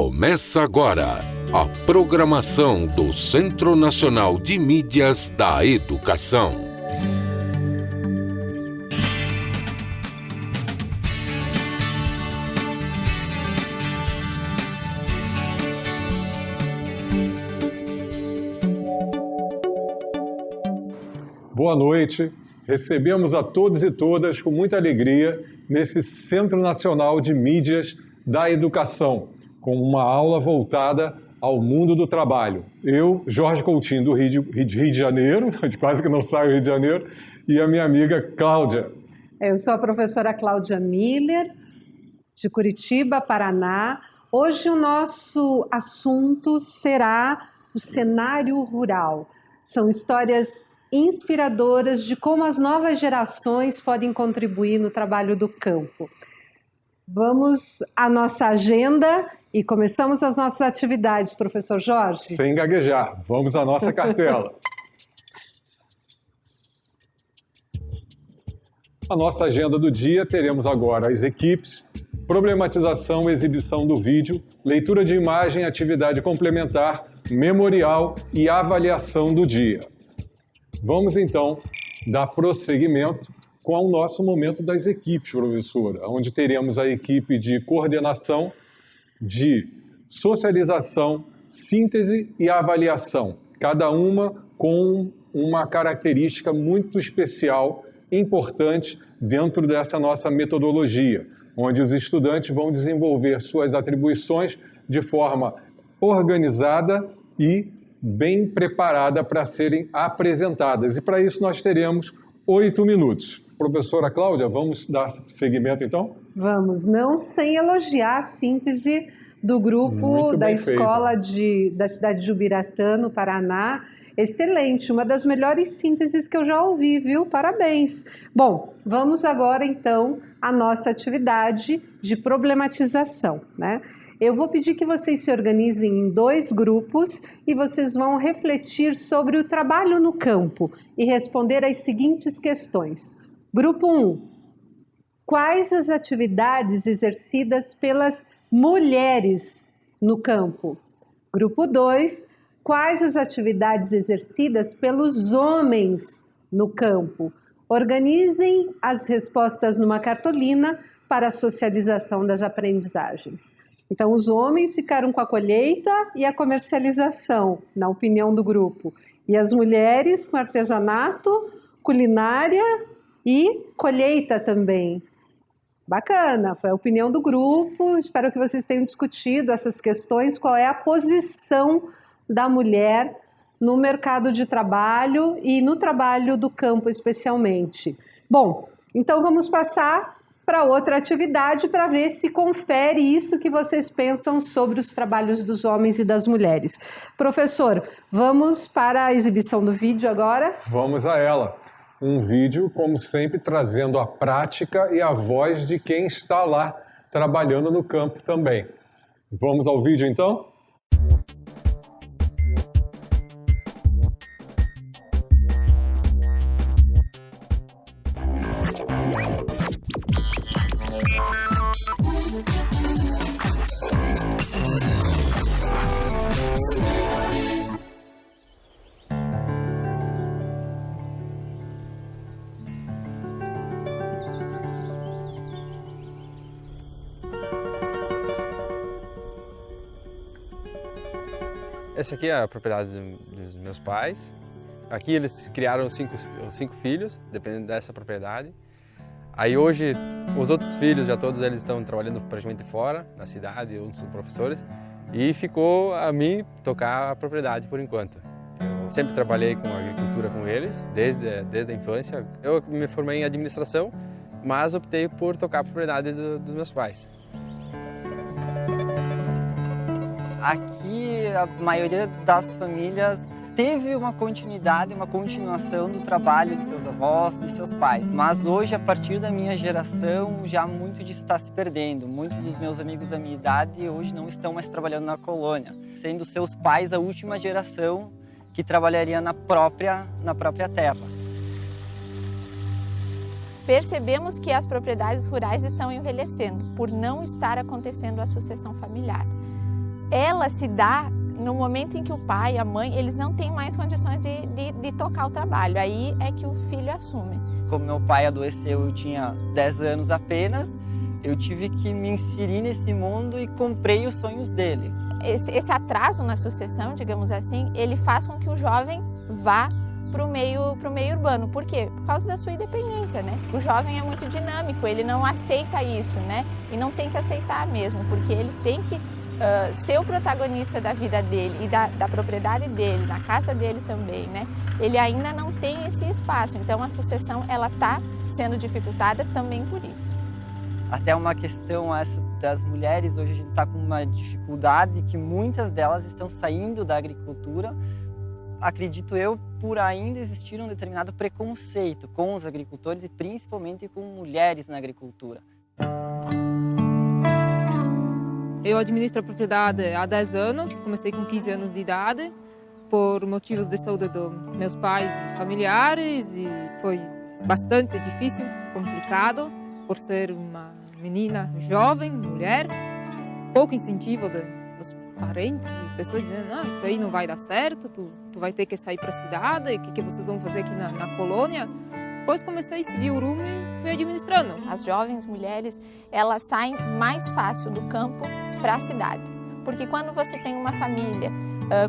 Começa agora a programação do Centro Nacional de Mídias da Educação. Boa noite. Recebemos a todos e todas com muita alegria nesse Centro Nacional de Mídias da Educação, com uma aula voltada ao mundo do trabalho. Eu, Jorge Coutinho, do Rio de Janeiro, quase que não saio do Rio de Janeiro, e a minha amiga Cláudia. Eu sou a professora Cláudia Miller, de Curitiba, Paraná. Hoje o nosso assunto será o cenário rural. São histórias inspiradoras de como as novas gerações podem contribuir no trabalho do campo. Vamos à nossa agenda e começamos as nossas atividades, professor Jorge. Sem gaguejar, vamos à nossa cartela. A nossa agenda do dia, teremos agora as equipes, problematização e exibição do vídeo, leitura de imagem, atividade complementar, memorial e avaliação do dia. Vamos então dar prosseguimento com o nosso momento das equipes, professora, onde teremos a equipe de coordenação, de socialização, síntese e avaliação, cada uma com uma característica muito especial, importante dentro dessa nossa metodologia, onde os estudantes vão desenvolver suas atribuições de forma organizada e bem preparada para serem apresentadas. E para isso nós teremos 8 minutos. Professora Cláudia, vamos dar seguimento então? Vamos, não sem elogiar a síntese do grupo da escola da cidade de Ubiratã, no Paraná. Excelente, uma das melhores sínteses que eu já ouvi, viu? Parabéns! Bom, vamos agora então à nossa atividade de problematização, né? Eu vou pedir que vocês se organizem em 2 grupos e vocês vão refletir sobre o trabalho no campo e responder as seguintes questões. Grupo 1. Quais as atividades exercidas pelas mulheres no campo? Grupo 2. Quais as atividades exercidas pelos homens no campo? Organizem as respostas numa cartolina para a socialização das aprendizagens. Então, os homens ficaram com a colheita e a comercialização, na opinião do grupo. E as mulheres com artesanato, culinária e colheita também. Bacana, foi a opinião do grupo. Espero que vocês tenham discutido essas questões. Qual é a posição da mulher no mercado de trabalho e no trabalho do campo especialmente. Bom, então vamos passar para outra atividade para ver se confere isso que vocês pensam sobre os trabalhos dos homens e das mulheres. Professor, vamos para a exibição do vídeo agora? Vamos a ela. Um vídeo, como sempre, trazendo a prática e a voz de quem está lá trabalhando no campo também. Vamos ao vídeo então? Essa aqui é a propriedade dos meus pais. Aqui eles criaram cinco filhos, dependendo dessa propriedade. Aí hoje, os outros filhos, já todos eles estão trabalhando praticamente fora, na cidade, uns são professores. E ficou a mim tocar a propriedade por enquanto. Eu sempre trabalhei com agricultura com eles, desde a infância. Eu me formei em administração, mas optei por tocar a propriedade dos meus pais. Aqui a maioria das famílias teve uma continuidade, uma continuação do trabalho dos seus avós, dos seus pais. Mas hoje, a partir da minha geração, já muito disso está se perdendo. Muitos dos meus amigos da minha idade hoje não estão mais trabalhando na colônia, sendo seus pais a última geração que trabalharia na própria terra. Percebemos que as propriedades rurais estão envelhecendo, por não estar acontecendo a sucessão familiar. ela se dá no momento em que o pai e a mãe, eles não têm mais condições de tocar o trabalho. Aí é que o filho assume. Como meu pai adoeceu, eu tinha 10 anos apenas, eu tive que me inserir nesse mundo e comprei os sonhos dele. Esse atraso na sucessão, digamos assim, ele faz com que o jovem vá para o meio urbano. Por quê? Por causa da sua independência, né? O jovem é muito dinâmico, ele não aceita isso, né? E não tem que aceitar mesmo, porque ele tem que ser o protagonista da vida dele e da propriedade dele, da casa dele também, né? Ele ainda não tem esse espaço, então a sucessão ela está sendo dificultada também por isso. Até uma questão essa das mulheres, hoje a gente está com uma dificuldade que muitas delas estão saindo da agricultura, acredito eu, por ainda existir um determinado preconceito com os agricultores e principalmente com mulheres na agricultura. Eu administro a propriedade há 10 anos, comecei com 15 anos de idade, por motivos de saúde dos meus pais e familiares, e foi bastante difícil, complicado, por ser uma menina jovem, mulher, pouco incentivo dos parentes e pessoas dizendo, não, isso aí não vai dar certo, tu vai ter que sair para a cidade, o que vocês vão fazer aqui na colônia? Depois comecei a seguir o rumo e fui administrando. As jovens mulheres, elas saem mais fácil do campo para a cidade, porque quando você tem uma família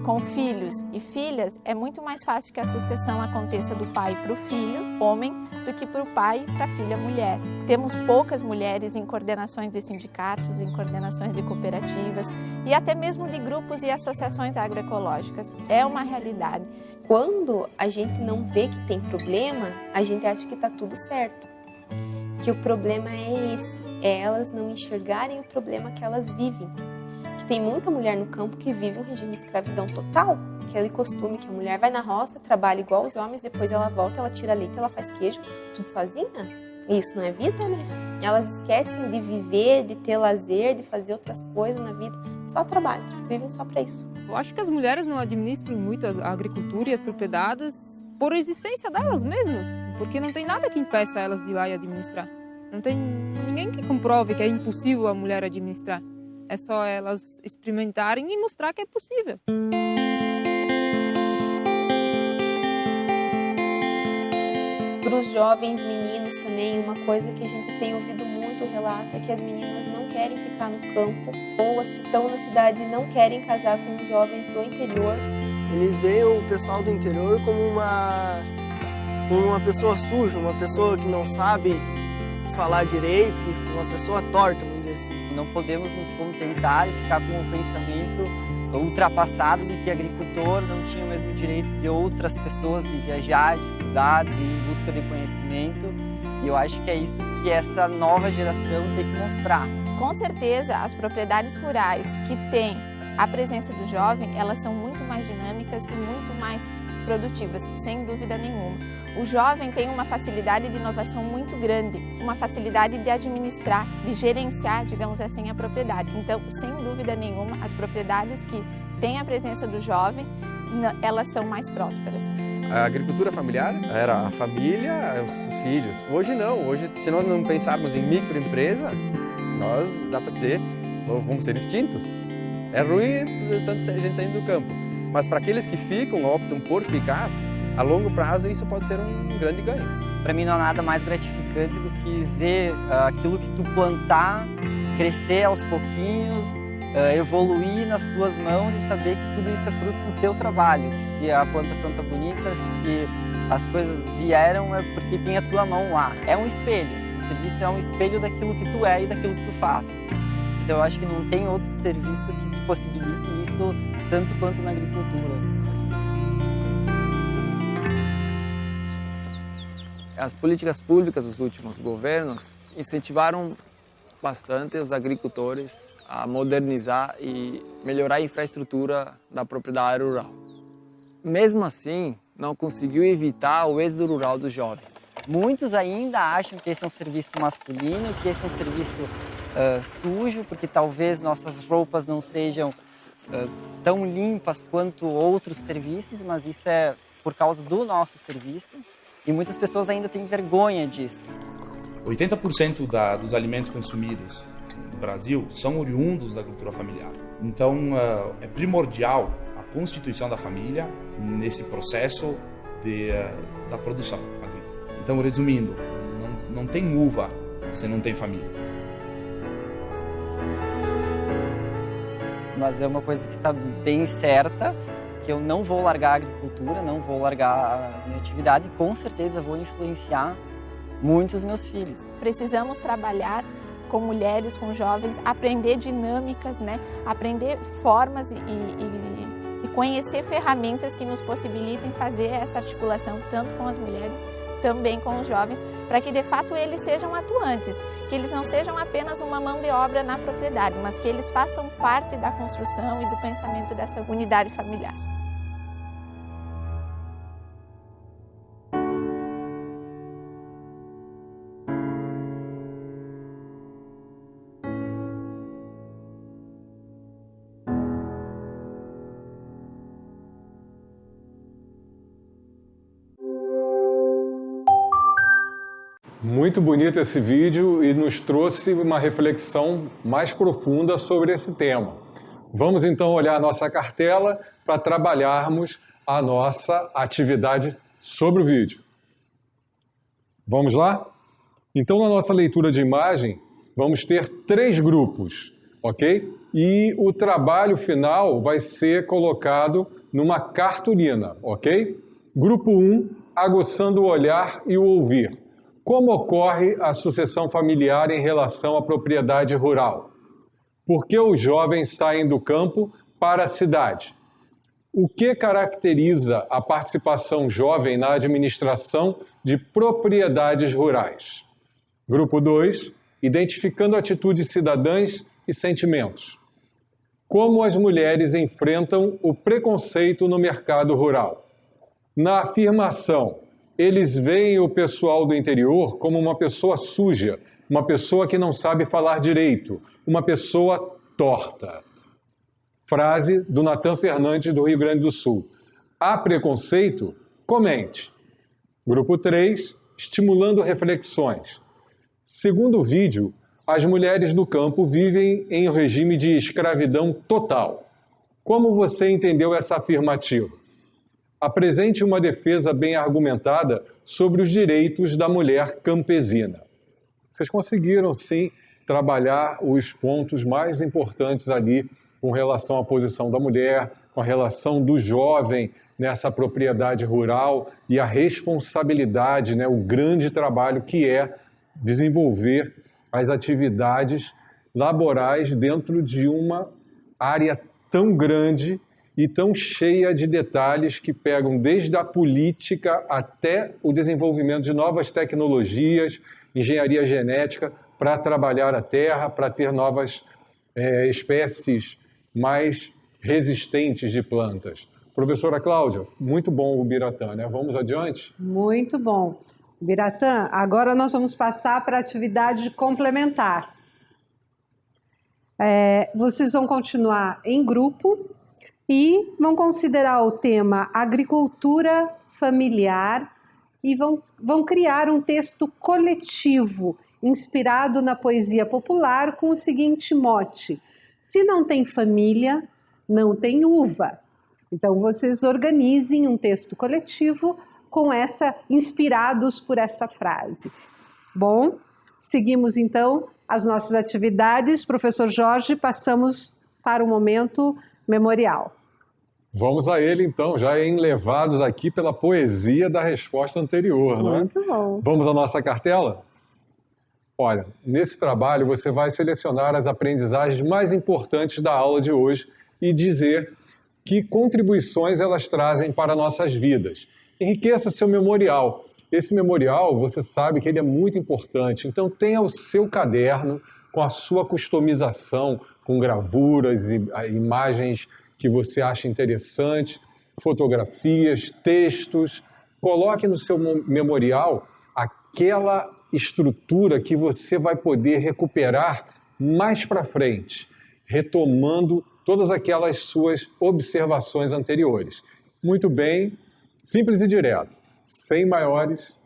com filhos e filhas, é muito mais fácil que a sucessão aconteça do pai para o filho, homem, do que para o pai para a filha, mulher. Temos poucas mulheres em coordenações de sindicatos, em coordenações de cooperativas e até mesmo de grupos e associações agroecológicas. É uma realidade. Quando a gente não vê que tem problema, a gente acha que está tudo certo. Que o problema é esse, é elas não enxergarem o problema que elas vivem. Que tem muita mulher no campo que vive um regime de escravidão total, aquele costume que a mulher vai na roça, trabalha igual os homens, depois ela volta, ela tira leite, ela faz queijo, tudo sozinha. E isso não é vida, né? Elas esquecem de viver, de ter lazer, de fazer outras coisas na vida, só trabalham, vivem só para isso. Eu acho que as mulheres não administram muito a agricultura e as propriedades por existência delas mesmas, porque não tem nada que impeça elas de ir lá e administrar. Não tem ninguém que comprove que é impossível a mulher administrar. É só elas experimentarem e mostrar que é possível. Para os jovens meninos também, uma coisa que a gente tem ouvido muito relato é que as meninas não querem ficar no campo, ou as que estão na cidade não querem casar com os jovens do interior. Eles veem o pessoal do interior como uma pessoa suja, uma pessoa que não sabe falar direito, uma pessoa torta, vamos dizer assim. Não podemos nos contentar e ficar com o pensamento ultrapassado de que agricultor não tinha o mesmo direito de outras pessoas de viajar, de estudar, de ir em busca de conhecimento. E eu acho que é isso que essa nova geração tem que mostrar. Com certeza, as propriedades rurais que têm a presença do jovem, elas são muito mais dinâmicas e muito mais produtivas, sem dúvida nenhuma. O jovem tem uma facilidade de inovação muito grande, uma facilidade de administrar, de gerenciar, digamos assim, a propriedade. Então, sem dúvida nenhuma, as propriedades que têm a presença do jovem, elas são mais prósperas. A agricultura familiar era a família, os filhos. Hoje não, hoje se nós não pensarmos em microempresa, nós dá para ser, vamos ser extintos. É ruim tanto a gente saindo do campo, mas para aqueles que ficam, optam por ficar, a longo prazo isso pode ser um grande ganho. Para mim não há nada mais gratificante do que ver aquilo que tu plantar crescer aos pouquinhos, evoluir nas tuas mãos e saber que tudo isso é fruto do teu trabalho. Se a plantação está bonita, se as coisas vieram, é porque tem a tua mão lá. É um espelho. O serviço é um espelho daquilo que tu é e daquilo que tu faz. Então eu acho que não tem outro serviço que possibilite isso tanto quanto na agricultura. As políticas públicas dos últimos governos incentivaram bastante os agricultores a modernizar e melhorar a infraestrutura da propriedade rural. Mesmo assim, não conseguiu evitar o êxodo rural dos jovens. Muitos ainda acham que esse é um serviço masculino, que esse é um serviço sujo, porque talvez nossas roupas não sejam tão limpas quanto outros serviços, mas isso é por causa do nosso serviço. E muitas pessoas ainda têm vergonha disso. 80% dos alimentos consumidos no Brasil são oriundos da agricultura familiar. Então, é primordial a constituição da família nesse processo da produção agrícola. Então, resumindo, não tem uva se não tem família. Mas é uma coisa que está bem certa, que eu não vou largar a agricultura, não vou largar a minha atividade e com certeza vou influenciar muito os meus filhos. Precisamos trabalhar com mulheres, com jovens, aprender dinâmicas, né? Aprender formas e conhecer ferramentas que nos possibilitem fazer essa articulação tanto com as mulheres, também com os jovens, para que de fato eles sejam atuantes, que eles não sejam apenas uma mão de obra na propriedade, mas que eles façam parte da construção e do pensamento dessa unidade familiar. Muito bonito esse vídeo e nos trouxe uma reflexão mais profunda sobre esse tema. Vamos então olhar a nossa cartela para trabalharmos a nossa atividade sobre o vídeo. Vamos lá? Então, na nossa leitura de imagem, vamos ter 3 grupos, ok? E o trabalho final vai ser colocado numa cartolina, ok? Grupo 1, aguçando o olhar e o ouvir. Como ocorre a sucessão familiar em relação à propriedade rural? Por que os jovens saem do campo para a cidade? O que caracteriza a participação jovem na administração de propriedades rurais? Grupo 2, identificando atitudes cidadãs e sentimentos. Como as mulheres enfrentam o preconceito no mercado rural? Na afirmação, eles veem o pessoal do interior como uma pessoa suja, uma pessoa que não sabe falar direito, uma pessoa torta. Frase do Natan Fernandes, do Rio Grande do Sul. Há preconceito? Comente. Grupo 3, estimulando reflexões. Segundo o vídeo, as mulheres do campo vivem em um regime de escravidão total. Como você entendeu essa afirmativa? Apresente uma defesa bem argumentada sobre os direitos da mulher campesina. Vocês conseguiram, sim, trabalhar os pontos mais importantes ali com relação à posição da mulher, com a relação do jovem nessa propriedade rural e a responsabilidade, né, o grande trabalho que é desenvolver as atividades laborais dentro de uma área tão grande e tão cheia de detalhes que pegam desde a política até o desenvolvimento de novas tecnologias, engenharia genética, para trabalhar a terra, para ter novas espécies mais resistentes de plantas. Professora Cláudia, muito bom o Biratã, né? Vamos adiante? Muito bom. Biratã, agora nós vamos passar para a atividade complementar. Vocês vão continuar em grupo e vão considerar o tema agricultura familiar e vão criar um texto coletivo inspirado na poesia popular com o seguinte mote: se não tem família, não tem uva. Então vocês organizem um texto coletivo inspirados por essa frase. Bom, seguimos então as nossas atividades. Professor Jorge, passamos para o momento memorial. Vamos a ele, então, já enlevados aqui pela poesia da resposta anterior, não é? Muito bom. Vamos à nossa cartela? Olha, nesse trabalho você vai selecionar as aprendizagens mais importantes da aula de hoje e dizer que contribuições elas trazem para nossas vidas. Enriqueça seu memorial. Esse memorial, você sabe que ele é muito importante, então tenha o seu caderno com a sua customização, com gravuras e imagens que você acha interessante, fotografias, textos. Coloque no seu memorial aquela estrutura que você vai poder recuperar mais para frente, retomando todas aquelas suas observações anteriores. Muito bem, simples e direto, sem maiores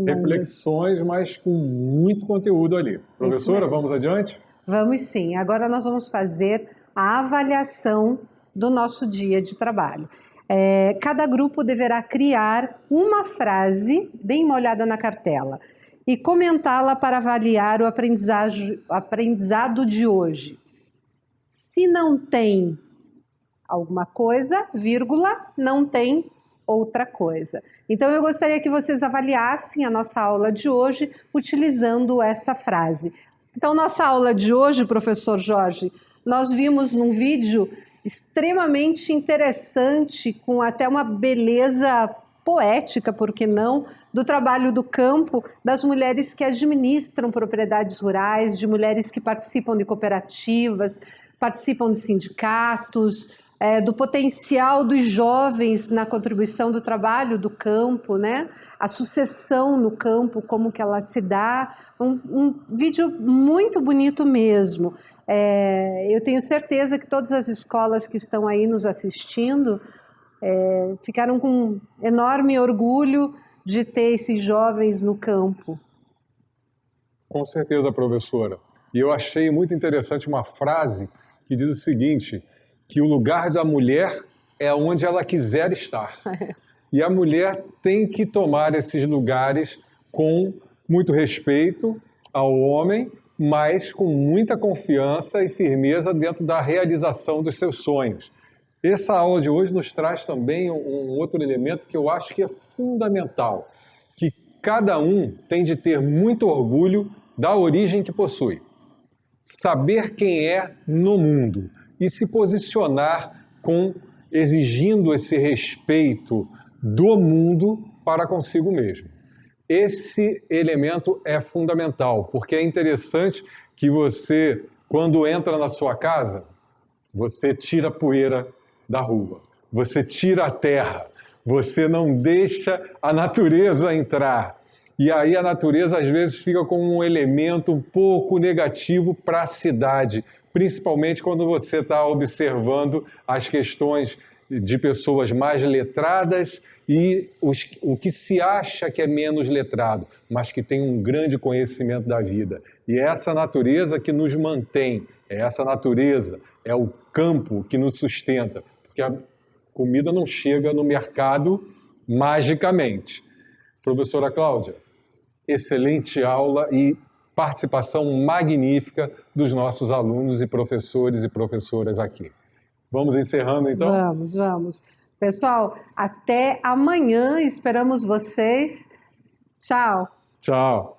reflexões, mas com muito conteúdo ali. Professora, vamos adiante? Vamos sim. Agora nós vamos fazer a avaliação do nosso dia de trabalho. Cada grupo deverá criar uma frase, deem uma olhada na cartela, e comentá-la para avaliar o aprendizado de hoje. Se não tem alguma coisa, vírgula, não tem outra coisa. Então eu gostaria que vocês avaliassem a nossa aula de hoje utilizando essa frase. Então nossa aula de hoje, professor Jorge, nós vimos num vídeo extremamente interessante, com até uma beleza poética, por que não, do trabalho do campo, das mulheres que administram propriedades rurais, de mulheres que participam de cooperativas, participam de sindicatos, do potencial dos jovens na contribuição do trabalho do campo, né? A sucessão no campo, como que ela se dá. Um vídeo muito bonito mesmo. Eu tenho certeza que todas as escolas que estão aí nos assistindo ficaram com enorme orgulho de ter esses jovens no campo. Com certeza, professora. E eu achei muito interessante uma frase que diz o seguinte, que o lugar da mulher é onde ela quiser estar. E a mulher tem que tomar esses lugares com muito respeito ao homem, mas com muita confiança e firmeza dentro da realização dos seus sonhos. Essa aula de hoje nos traz também um outro elemento que eu acho que é fundamental, que cada um tem de ter muito orgulho da origem que possui. Saber quem é no mundo e se posicionar exigindo esse respeito do mundo para consigo mesmo. Esse elemento é fundamental, porque é interessante que você, quando entra na sua casa, você tira a poeira da rua, você tira a terra, você não deixa a natureza entrar. E aí a natureza às vezes fica como um elemento um pouco negativo para a cidade, principalmente quando você está observando as questões de pessoas mais letradas e o que se acha que é menos letrado, mas que tem um grande conhecimento da vida. E é essa natureza que nos mantém, é essa natureza, é o campo que nos sustenta, porque a comida não chega no mercado magicamente. Professora Cláudia, excelente aula e participação magnífica dos nossos alunos e professoras aqui. Vamos encerrando, então? Vamos. Pessoal, até amanhã. Esperamos vocês. Tchau. Tchau.